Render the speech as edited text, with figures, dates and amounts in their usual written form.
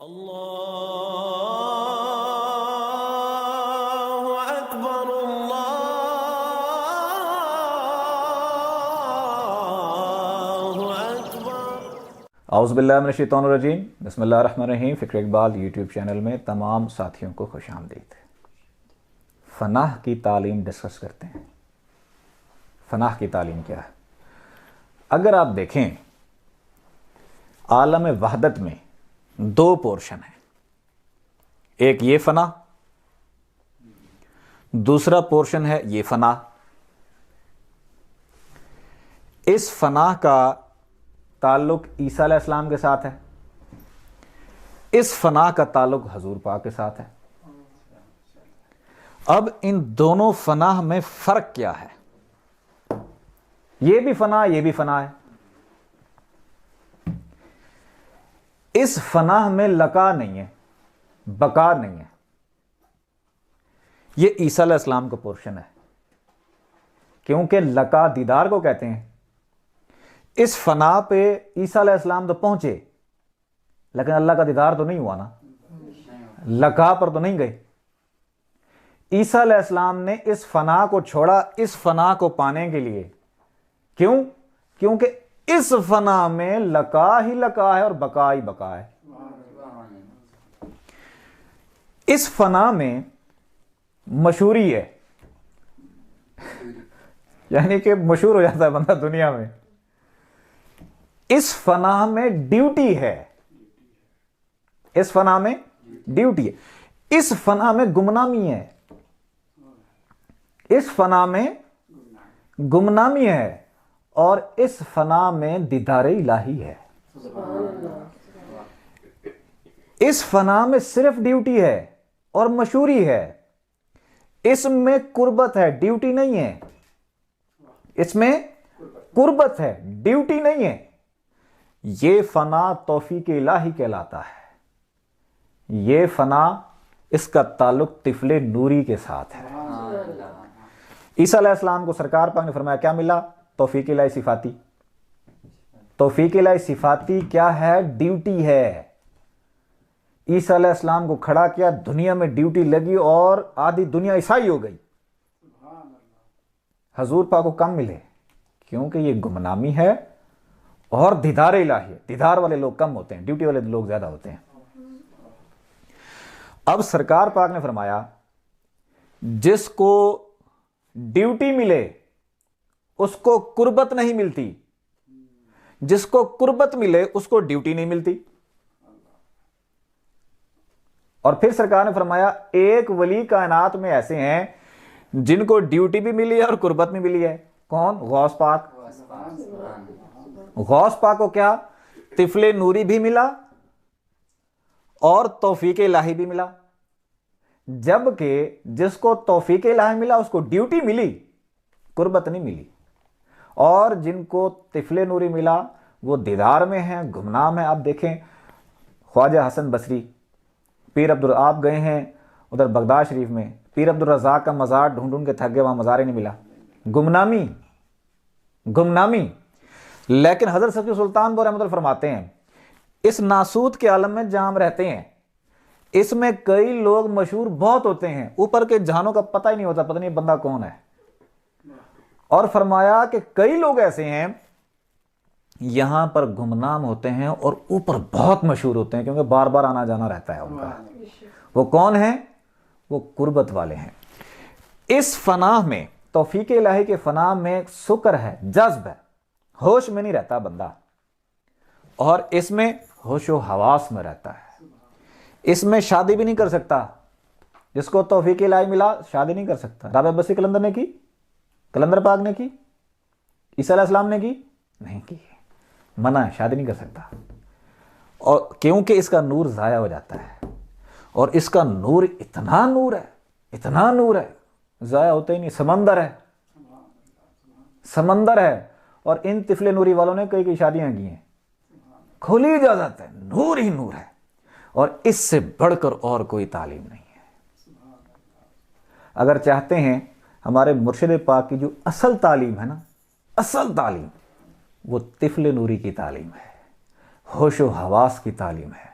अल्लाहु अकबर अल्लाहु अकबर। औज़ुबिल्लाहि मिनश्शैतानिर्रजीम बिस्मिल्लाहिर्रहमानिर्रहीम। फ़िक्र इक़बाल यूट्यूब चैनल में तमाम साथियों को खुशामदीद। फ़नाह की तालीम डिस्कस करते हैं। फ़नाह की तालीम क्या है? अगर आप देखें, आलम वहदत में दो पोर्शन हैं। एक ये फ़ना, दूसरा पोर्शन है ये फ़ना। इस फ़ना का ताल्लुक ईसा अलैहिस्सलाम के साथ है, इस फ़ना का ताल्लुक हजूर पाक के साथ है। अब इन दोनों फ़ना में फ़र्क क्या है? ये भी फ़ना, ये भी फ़ना है। इस फ़ना में लका नहीं है, बका नहीं है। ये ईसा अलैहिस्सलाम का पोर्शन है, क्योंकि लका दीदार को कहते हैं। इस फ़ना पे ईसा अलैहिस्सलाम तो पहुंचे, लेकिन अल्लाह का दीदार तो नहीं हुआ ना, लका पर तो नहीं गए। ईसा अलैहिस्सलाम ने इस फ़ना को छोड़ा इस फ़ना को पाने के लिए। क्यों? क्योंकि इस फ़ना में लका ही लका है और बका ही बका है। इस फ़ना में मशहूरी है, यानी कि मशहूर हो जाता है बंदा दुनिया में। इस फ़ना में ड्यूटी है, इस फ़ना में ड्यूटी है। इस फ़ना में गुमनामी है, इस फ़ना में गुमनामी है, और इस फ़ना में दीदार इलाही है। इस फ़ना में सिर्फ ड्यूटी है और मशहूरी है। इसमें कुर्बत है, ड्यूटी नहीं है। इसमें कुर्बत है, ड्यूटी नहीं है। ये फ़ना तौफीक इलाही कहलाता है। ये फ़ना, इसका ताल्लुक तिफले नूरी के साथ है। ईसा अलैहिस्सलाम को सरकार पाक ने फरमाया क्या मिला? तौफीक इलाही सिफाती। तौफीक इलाही सिफाती क्या है? ड्यूटी है। ईसा अलैहिस्सलाम को खड़ा किया, दुनिया में ड्यूटी लगी और आधी दुनिया ईसाई हो गई। हजूर पाक को कम मिले, क्योंकि ये गुमनामी है और दीदार इलाही है। दीदार वाले लोग कम होते हैं, ड्यूटी वाले लोग ज्यादा होते हैं। अब सरकार पाक ने फरमाया जिसको ड्यूटी मिले उसको कुर्बत नहीं मिलती, जिसको कुर्बत मिले उसको ड्यूटी नहीं मिलती। और फिर सरकार ने फरमाया एक वली कायनात में ऐसे हैं जिनको ड्यूटी भी मिली है और कुर्बत भी मिली है। कौन? गौस पाक। गौस पाक को क्या? तिफले नूरी भी मिला और तौफीक इलाही भी मिला। जबकि जिसको तौफीक इलाही मिला उसको ड्यूटी मिली, कुर्बत नहीं मिली। और जिनको तिफले नूरी मिला वो दीदार में है, गुमनाम है। आप देखें ख्वाजा हसन बसरी, पीर अब्दुल, आप गए हैं उधर बगदाद शरीफ में, पीर अब्दुल रज़ाक का मज़ार ढूंढ ढूंढ के थक गए, वहां मज़ार ही नहीं मिला। गुमनामी, गुमनामी। लेकिन हज़रत सफ़ी सुल्तान रहमतुल्लाह फरमाते हैं इस नासूद के आलम में जहां हम रहते हैं, इसमें कई लोग मशहूर बहुत होते हैं, ऊपर के जहानों का पता ही नहीं होता, पता नहीं बंदा कौन है। और फरमाया कि कई लोग ऐसे हैं यहां पर गुमनाम होते हैं और ऊपर बहुत मशहूर होते हैं, क्योंकि बार बार आना जाना रहता है उनका। वो कौन है? वो कुर्बत वाले हैं। इस फ़ना में, तौफीक इलाही के फ़ना में शुक्र है, जज्ब है, होश में नहीं रहता बंदा, और इसमें होशो हवास में रहता है। इसमें शादी भी नहीं कर सकता। जिसको तौफीक इलाही मिला शादी नहीं कर सकता। राबिया बसी कलंदर ने की, कलंदर पाक ने की, ईसा अलैहिस्सलाम ने की? नहीं की। मना है, शादी नहीं कर सकता। और क्योंकि इसका नूर ज़ाया हो जाता है, और इसका नूर इतना नूर है, इतना नूर है, ज़ाया होता ही नहीं। समंदर है, समंदर है। और इन तिफले नूरी वालों ने कई कई शादियां की हैं। खुली इजाजत है, नूर ही नूर है, और इससे बढ़कर और कोई तालीम नहीं है। अगर चाहते हैं हमारे मुर्शिद पाक की जो असल तालीम है ना, असल तालीम, वो तिफले नूरी की तालीम है, होशो हवास की तालीम है।